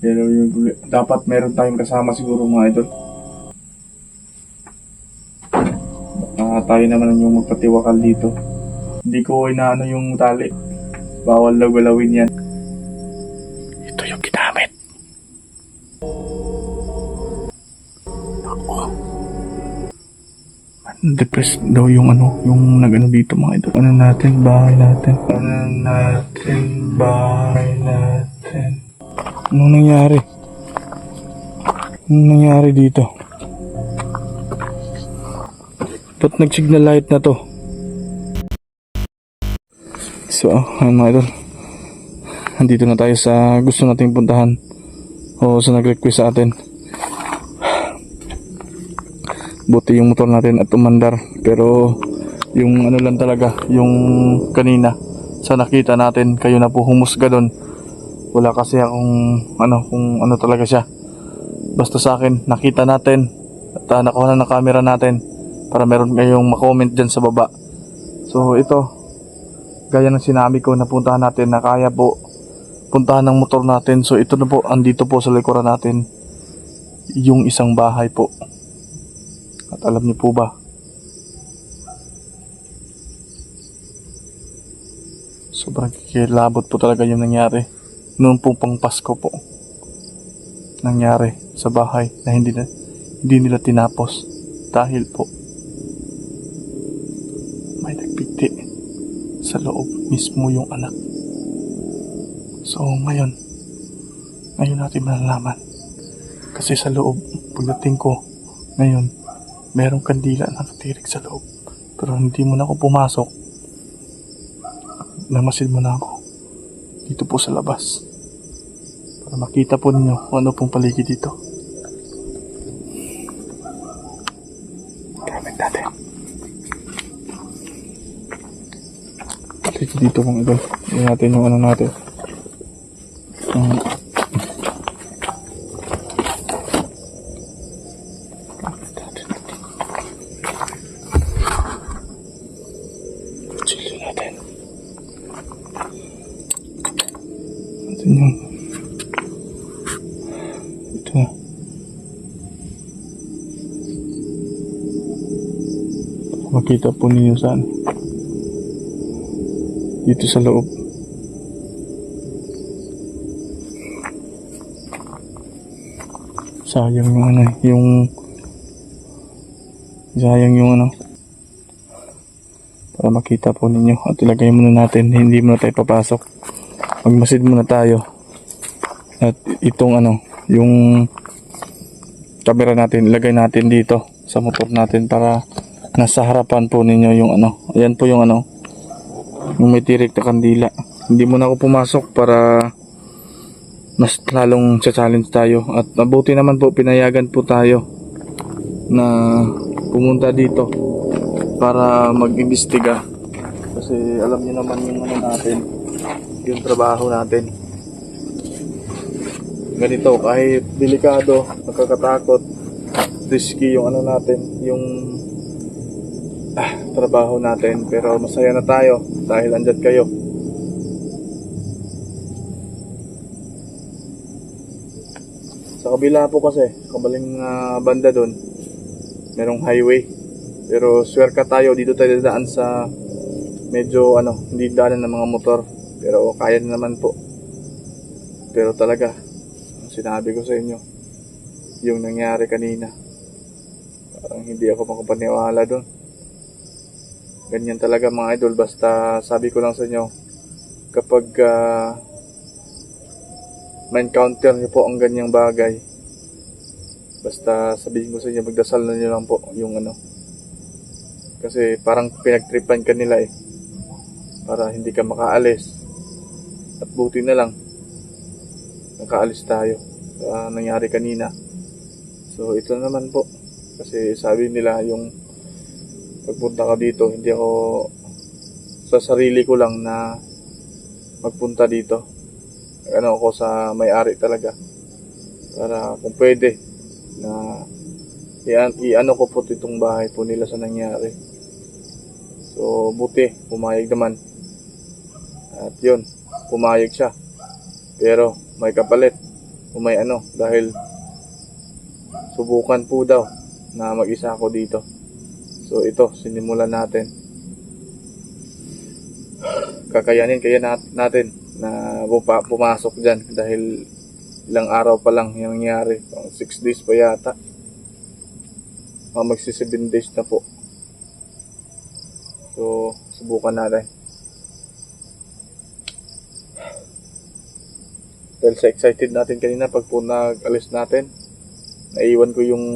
Pero dapat meron tayong kasama siguro mga idol. Tayo naman yung magpatiwakal dito. Hindi ko inaano yung tali. Bawal daw galawin yan. Ito yung ginamit. Ako. Depressed daw yung yung nag-ano dito mga idol. Ano natin, bahay natin. Anong nangyari? Anong nangyari dito? Ba't nag-signal light na to? So, mga idol, andito na tayo sa gusto nating puntahan o sa nag-request sa atin. Buti yung motor natin at umandar, pero yung ano lang talaga, yung kanina sa nakita natin, kayo na po humusga doon. Wala kasi akong kung ano talaga siya. Basta sa akin, nakita natin at nakuha na ng camera natin para meron kayong makomment dyan sa baba. So ito, gaya ng sinabi ko na puntahan natin, na kaya po puntahan ng motor natin. So ito na po, andito po sa likuran natin yung isang bahay po. At alam niyo po ba, sobrang kikilabot po talaga yung nangyari noon pong pang Pasko po. Nangyari sa bahay na hindi nila tinapos dahil po may nagpiti sa loob mismo yung anak. So ngayon natin malalaman, kasi sa loob pagdating ko ngayon, merong kandila na nakatirik sa loob, pero hindi mo na ako pumasok. Namasid mo na ako dito po sa labas para makita po ninyo kung ano pong paligid dito. Gamit natin paligid dito mga idol. Hindi natin yung ano natin, yung ito makita po ninyo saan dito sa loob. Sayang yung para makita po ninyo. At ilagay muna natin, hindi muna tayo papasok, magmasid muna tayo. At itong yung camera natin, ilagay natin dito sa motor natin para nasa harapan po ninyo yung ayan po yung yung may tirik na kandila. Hindi muna ako pumasok para mas lalong challenge tayo. At mabuti naman po, pinayagan po tayo na pumunta dito para mag-imbestiga, kasi alam niyo naman yung natin, yung trabaho natin. Ganito, kahit delikado, nakakatakot, risky yung natin, yung trabaho natin, pero masaya na tayo dahil andyan kayo. Sa kabila po kasi, kabaling banda doon, merong highway, pero swerka tayo, dito tayo dadaan sa medyo hindi daanan ng mga motor, pero kaya naman po. Pero talaga, sinabi ko sa inyo, yung nangyari kanina, parang hindi ako makapaniwala doon. Ganyan talaga mga idol. Basta sabi ko lang sa inyo, kapag ma-encounter nyo po ang ganyang bagay, basta sabihin ko sa inyo, magdasal na nyo lang po yung kasi parang pinagtripan ka nila para hindi ka makaalis. At buti na lang nakaalis tayo sa nangyari kanina. So ito naman po, kasi sabi nila yung pagpunta ka dito, hindi ako sa sarili ko lang na magpunta dito. Ako sa may-ari talaga, para kung pwede na ko po itong bahay po nila sa nangyari. So buti pumayag naman, at yun, pumayag siya, pero may kapalit. may ano, dahil subukan po daw na mag-isa ako dito. So ito, sinimulan natin. Kakayanin kaya natin na pumasok dyan dahil ilang araw pa lang yung nangyari. 6 days pa yata. Magsi 7 days na po. So subukan natin. Dahil sa excited natin kanina pag po nag-alis natin, naiwan ko yung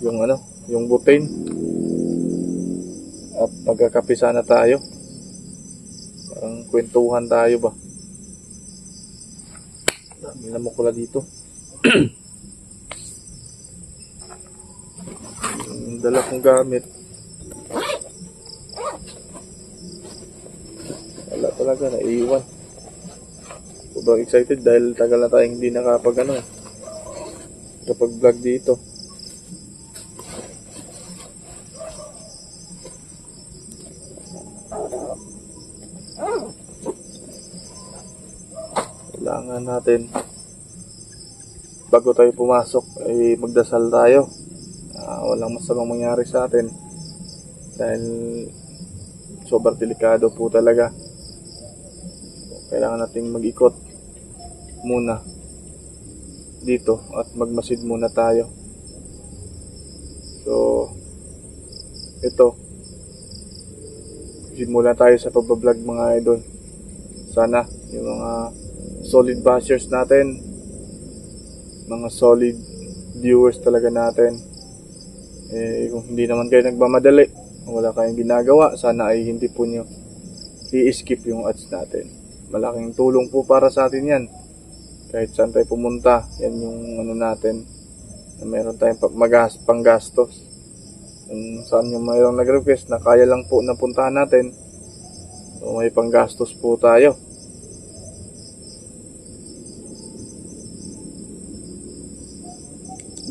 ano, yung butane. At magkakape sana tayo. Parang kwentuhan tayo ba. Dami na mukula dito. Yung dala kong gamit. Wala talaga, naiwan. Sobrang excited dahil tagal na tayong hindi nakapag ano, kapag vlog dito. Kailangan natin bago tayo pumasok ay magdasal tayo. Walang masamang mangyari sa atin dahil sobrang delikado po talaga. Kailangan nating mag-ikot muna dito at magmasid muna tayo. So ito, simula tayo sa pagbablog mga idol. Sana yung mga solid bashers natin, mga solid viewers talaga natin, kung hindi naman kayo nagmamadali, wala kayong ginagawa, sana ay hindi po nyo i-skip yung ads natin. Malaking tulong po para sa atin yan. Kahit saan tayo pumunta, yan yung ano natin, na meron tayong panggastos. Kung saan yung mayroong nag-request na kaya lang po napuntahan natin, so may panggastos po tayo.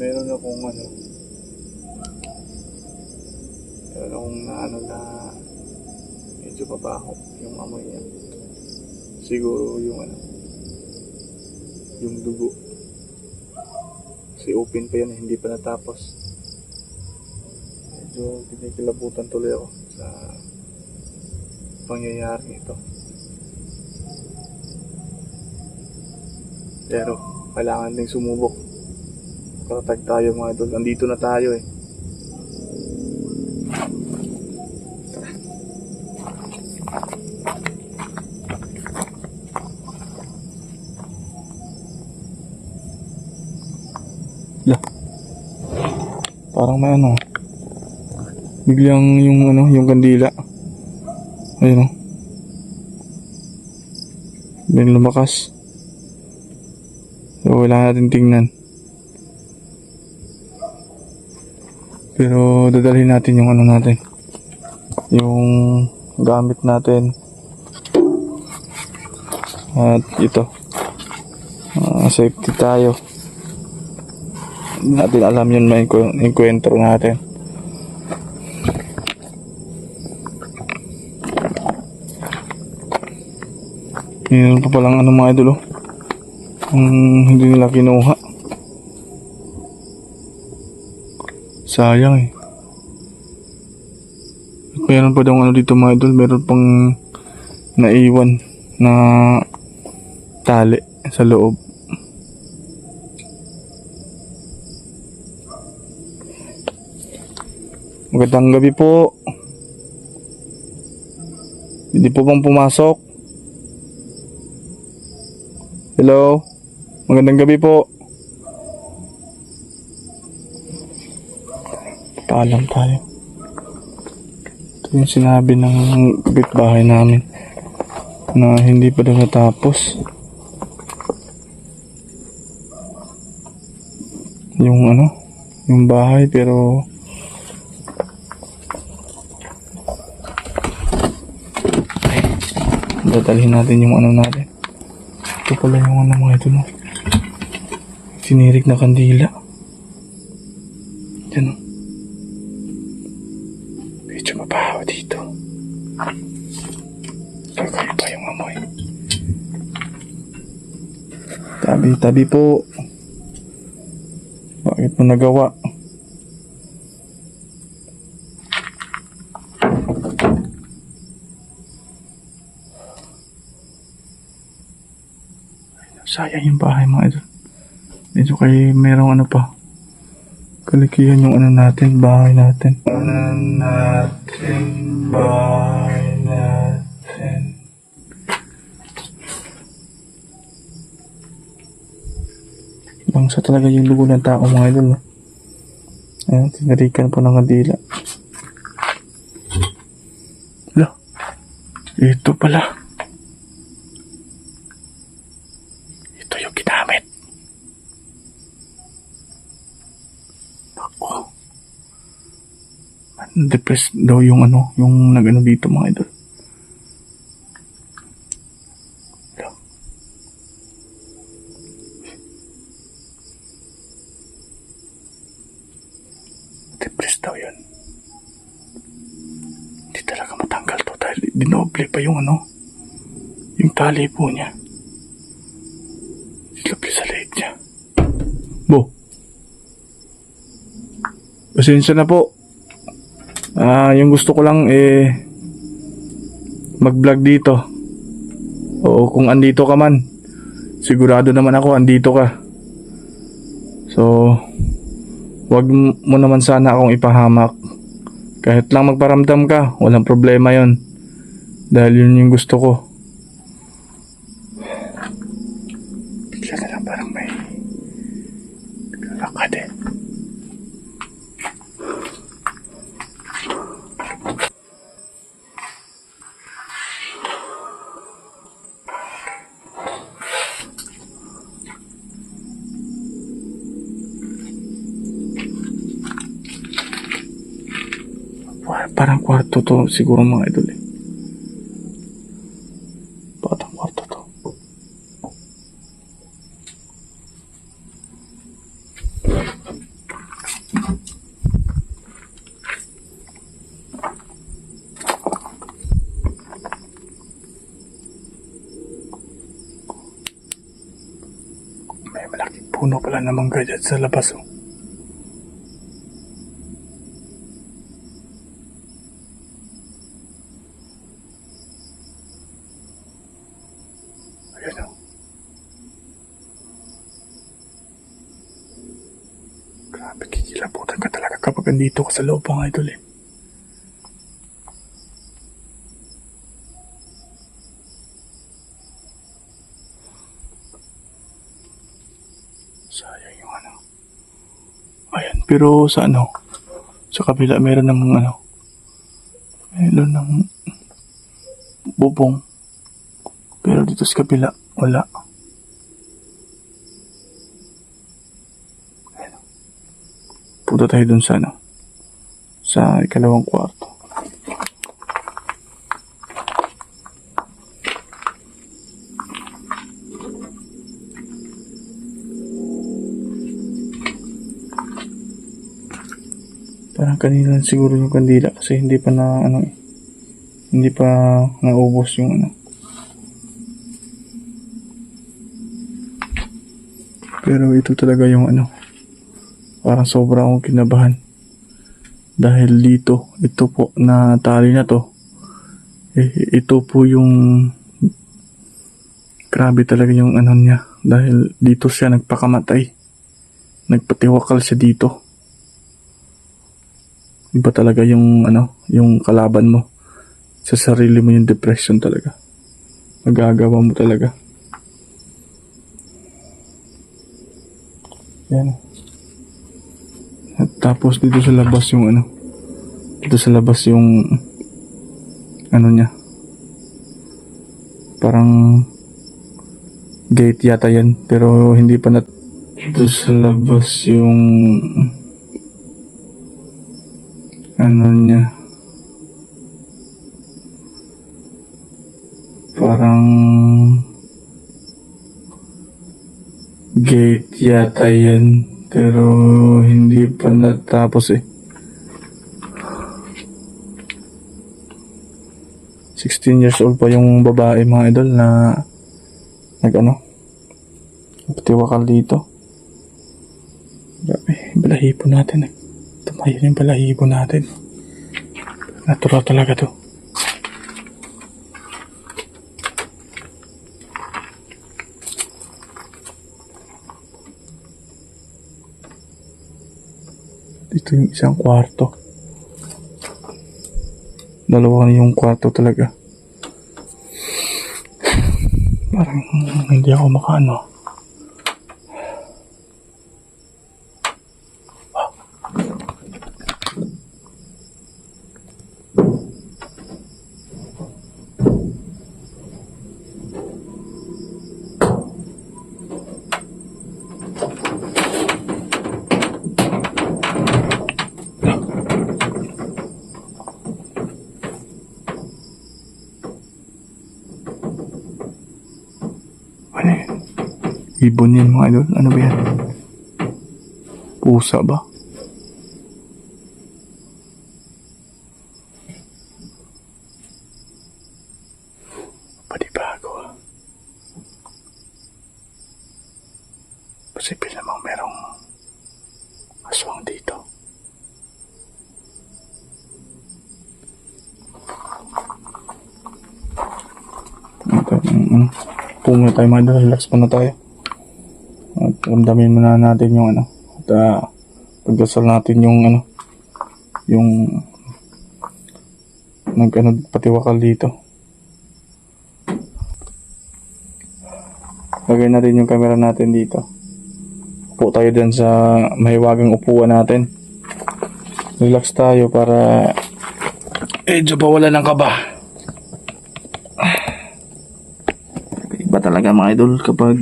Meron akong na medyo mabaho yung amoy niya. Siguro yung yung dugo. Kasi open pa yan, hindi pa natapos. Medyo kinikilabutan tuloy ako sa pangyayari ito. Pero kailangan ding sumubok. Karatag tayo mga idol. Andito na tayo eh. Lah. Parang may biglang yung kandila. Ayun May lumakas. So wala natin tingnan. Pero dadalhin natin yung natin. Yung gamit natin. At ito. Safety tayo. Hindi natin alam yun ma-encuentro natin. Meron pa palang mga idol hindi nila kinuha. Sayang eh. At meron pa daw dito mga idol, meron pang naiwan na tali sa loob. Magandang gabi po. Hindi po bang pumasok? Hello? Magandang gabi po. Paalam tayo. Ito yung sinabi ng kapitbahay namin na hindi pa daw natapos yung bahay, pero dadalhin natin yung natin. Ito pala yung mga ito tinirik na kandila. Yan medyo mabaho dito. Kakaiba yung amoy. Tabi-tabi po. Bakit mo nagawa? Sayang yung bahay mga idol. Medyo kayo merong ano pa. Kalikihan yung ano natin, bahay natin. Bahay natin. Bangsa talaga yung lugo ng tao mga idol. No? Ayan, tinarikan po ng kadila. Hala, ito pala. Ito yung ginamit. Ako. Depressed daw yung ano, yung nag-ano dito mga idol. Hala. Depressed daw yun. Hindi talaga matanggal to dahil dinoble pa yung ano, yung tali po niya. Dinoble sa leg niya. Bo. Pasensya na po. Yung gusto ko lang mag-vlog dito. O kung andito ka man, sigurado naman ako andito ka. So, wag mo naman sana akong ipahamak. Kahit lang magparamdam ka, walang problema yon. Dahil yun yung gusto ko. Bigla na lang parang may lakad eh. Parang kwarto to siguro mga idol eh. Batang kwarto to. May malaking puno pala na mangga dyan sa labas oh. Ayan o. Grabe, kikilabutan ka talaga kapag andito ka sa loob mga idol eh. Sayang yung ano. Ayan, pero sa ano, sa kabila meron ng ano, meron ng bubong. Pero dito sa kabila, wala. Ayan. Punta tayo dun sa ano, sa ikalawang kwarto. Parang kanina siguro yung kandila kasi hindi pa na ano eh. Hindi pa naubos yung ano. Pero ito talaga yung ano. Parang sobra akong kinabahan. Dahil dito, ito po na tali na to. Ito po yung grabe talaga yung ano niya. Dahil dito siya nagpakamatay. Nagpatiwakal siya dito. Iba talaga yung ano, yung kalaban mo. Sa sarili mo yung depression talaga. Magagawa mo talaga. Yan. At tapos dito sa labas yung ano. Dito sa labas yung ano niya. Parang gate yata yan. Pero hindi pa dito sa labas yung ano niya, parang gate yata yan pero hindi pa natapos eh. 16 years old pa yung babae mga idol na nag ano, Patiwakal dito. Grabe, balahibo natin eh. Tumayo yung balahibo natin. Natural talaga to. Dito yung isang kwarto. Dalawa na yung kwarto talaga. Parang hindi ako makaano. Ano yan? Ibon yan mga idol. Ano ba yan? Pusa ba? Panibago ah. Posible namang merong aswang dito. Pumula tayo mga idol, relax muna tayo. At ramdamin muna natin yung ano. At pagdasal natin yung ano. Yung patiwakal dito. Lagay natin yung camera natin dito. Upo tayo dyan sa mahiwagang upuan natin. Relax tayo para medyo pawala ng kaba. Iba talaga mga idol kapag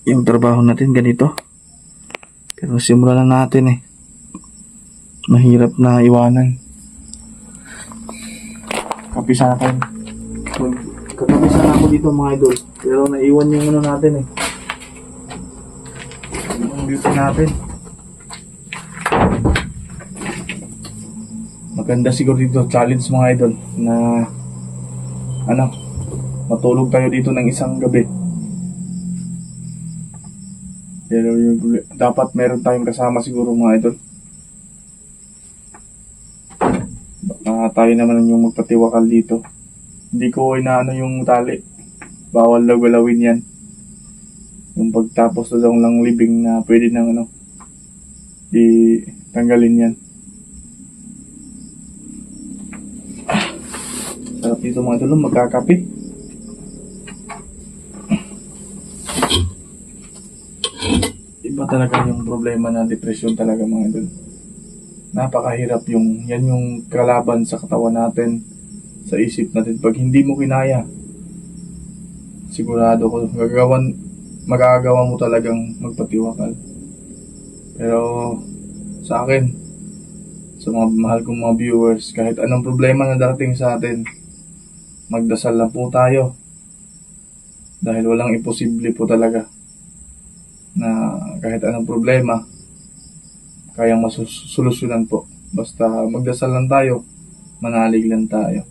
yung trabaho natin ganito. Pero simulan na natin eh. Mahirap na iwanan. Kapisa na tayo. Kakapisa na ako dito mga idol. Pero naiwan yung ano natin eh. Yung beauty natin. Maganda siguro dito challenge mga idol na ano, matulog tayo dito ng isang gabi. Pero dapat meron tayong kasama siguro mga idol. Baka tayo naman yung magpatiwakal dito. Hindi ko inaano yung tali. Bawal galawin yan. Yung pagtapos na lang libing na pwede nang ano, tanggalin yan. Sarap dito mga idol, magkakape. Iba talaga yung problema na depression talaga mga idol. Napakahirap yan yung kalaban sa katawan natin, sa isip natin. Pag hindi mo kinaya, sigurado ko magagawa mo talagang magpatiwakal. Pero sa akin, sa mga mahal kong mga viewers, kahit anong problema na darating sa atin, magdasal lang po tayo. Dahil walang imposible po talaga na kahit anong problema, kayang masolusyonan po. Basta magdasal lang tayo, manalig lang tayo.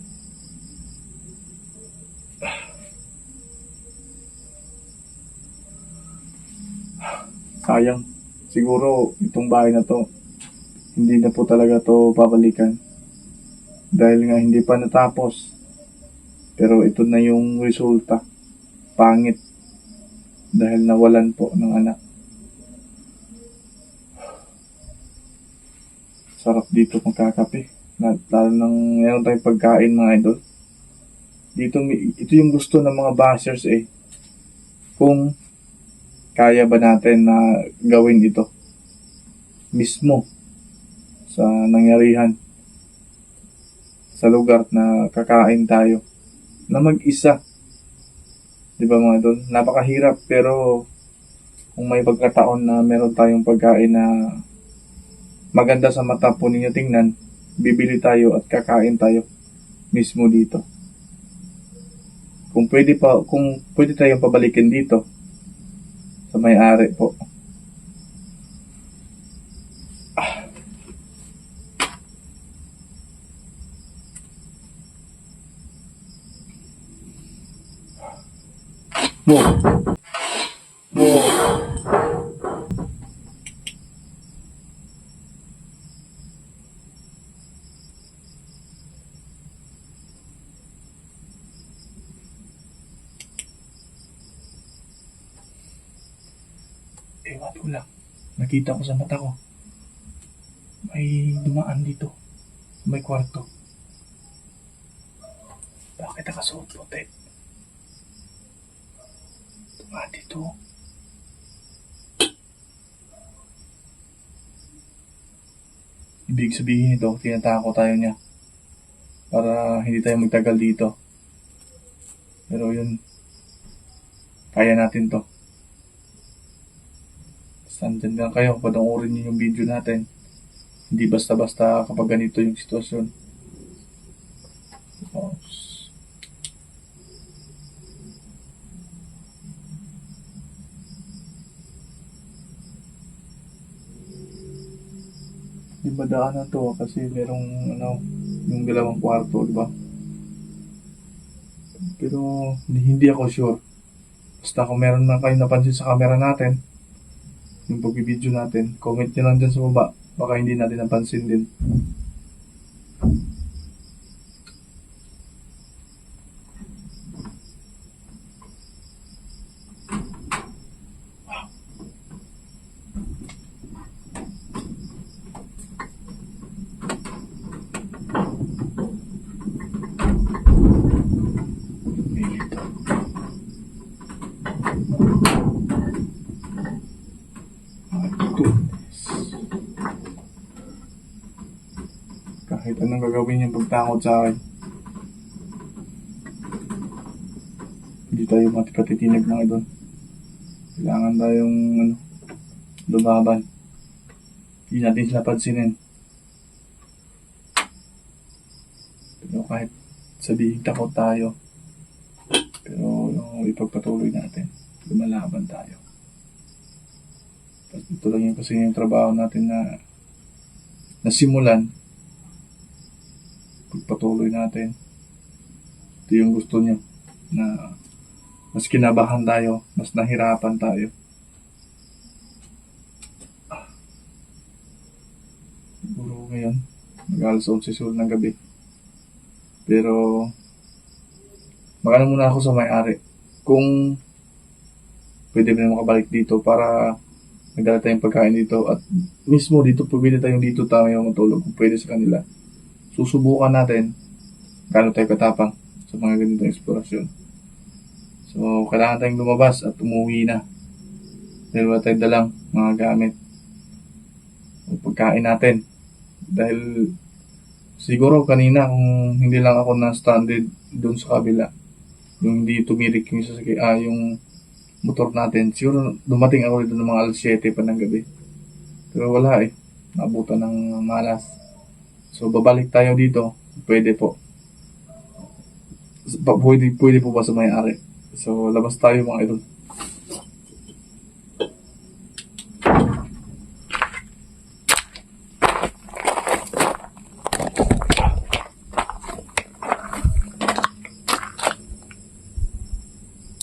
Sayang. Siguro itong bahay na to, hindi na po talaga to babalikan. Dahil nga hindi pa natapos. Pero ito na yung resulta. Pangit. Dahil nawalan po ng anak. Sarap dito magkakape. Lalo nang meron tayong pagkain mga idol. Ito yung gusto ng mga bashers eh. Kung kaya ba natin na gawin ito mismo sa nangyarihan sa lugar na kakain tayo na mag-isa. Di ba mga idol? Napakahirap pero kung may pagkataon na meron tayong pagkain na maganda sa mata po ninyo tingnan, bibili tayo at kakain tayo mismo dito. Kung pwede tayong pabalikin dito sa may-ari po. Wow. Ewan ko lang. Nakita ko sa mata ko. May dumaan dito. May kwarto. Bakit nakasuot puti? Dumaan dito. Ibig sabihin ito, tinatako tayo niya. Para hindi tayo magtagal dito. Pero yun, kaya natin to. Sandyan lang kayo, panoorin niyo yung video natin. Hindi basta-basta kapag ganito yung sitwasyon. Oops. Di ba daanan to kasi merong yung dalawang kwarto, di ba? Pero hindi ako sure. Basta kung meron na kayo napansin sa camera natin, yung pag-video natin, comment nyo lang dyan sa baba. Baka hindi natin napansin din. Kahit anong gagawin yung pagtakot sa akin, hindi tayo matipatitinag mga idol. Kailangan tayong lumaban. Hindi natin sila pansinin. Pero kahit sabihin takot tayo, pero ipagpatuloy natin, lumalaban tayo. Ito lang yung kasi yung trabaho natin na nasimulan. Pagpatuloy natin. Ito yung gusto niya na mas kinabahan tayo, mas nahirapan tayo. Siguro ngayon, mag-alas 11 ng gabi. Pero magana muna ako sa may-ari kung pwede ba na makabalik dito para nagdala tayong pagkain dito at mismo dito pwede tayong dito tayo matulog kung pwede sa kanila. Susubukan natin gaano tayo katapang sa mga ganitong eksplorasyon. So, kailangan tayong lumabas at umuwi na. Dahil wala tayong dalang mga gamit o pagkain natin. Dahil siguro kanina kung hindi lang ako na-stranded doon sa kabila, yung hindi tumirik yung yung motor natin, siguro dumating ako dito ng mga alas 7 pa ng gabi. Pero wala nabutan ng malas. So, babalik tayo dito. Pwede po. Pwede po ba sa may-ari? So, labas tayo mga idol.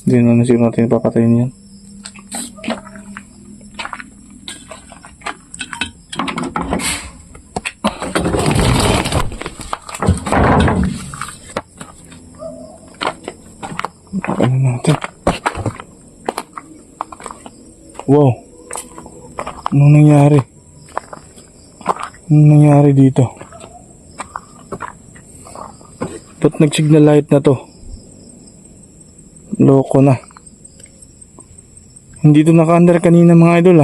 Hindi na siguro natin papatayin yan. Ano natin? Wow! Anong nangyari? Anong nangyari dito? Ba't nag-signal light na to? Loko na. Hindi to naka-under kanina mga idol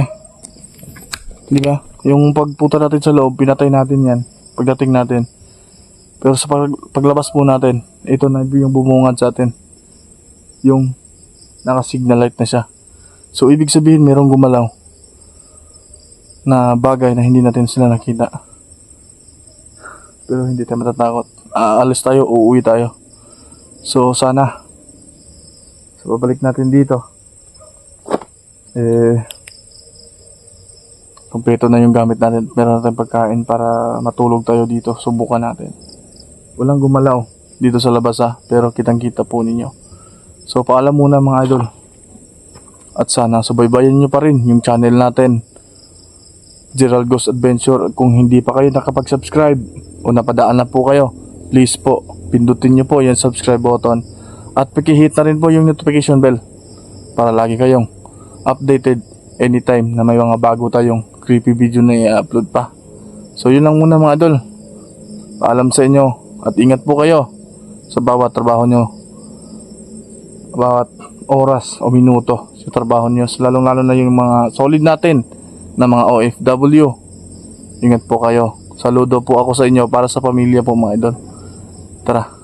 Diba? Yung pagpunta natin sa loob, pinatay natin yan. Pagdating natin. Pero sa paglabas po natin, ito na yung bumungad sa atin. Yung naka-signal light na siya. So, ibig sabihin, merong gumalaw na bagay na hindi natin sila nakita. Pero hindi tayo matatakot. Aalis tayo, uuwi tayo. So, sana. So, babalik natin dito. Kompleto na yung gamit natin. Meron natin pagkain para matulog tayo dito. Subukan natin. Walang gumalaw dito sa labas pero kitang-kita po ninyo. So, paalam muna mga idol. At sana subaybayan nyo pa rin yung channel natin, Gerald Ghost Adventure. Kung hindi pa kayo nakapag-subscribe o napadaan na po kayo, please po, pindutin nyo po yung subscribe button. At pakihit na rin po yung notification bell para lagi kayong updated anytime na may mga bago tayong creepy video na i-upload pa. So yun lang muna mga idol. Paalam sa inyo at ingat po kayo sa bawat trabaho nyo, bawat oras o minuto sa trabaho nyo, lalong lalo na yung mga solid natin na mga OFW. Ingat po kayo. Saludo po ako sa inyo para sa pamilya po mga idol. Tara.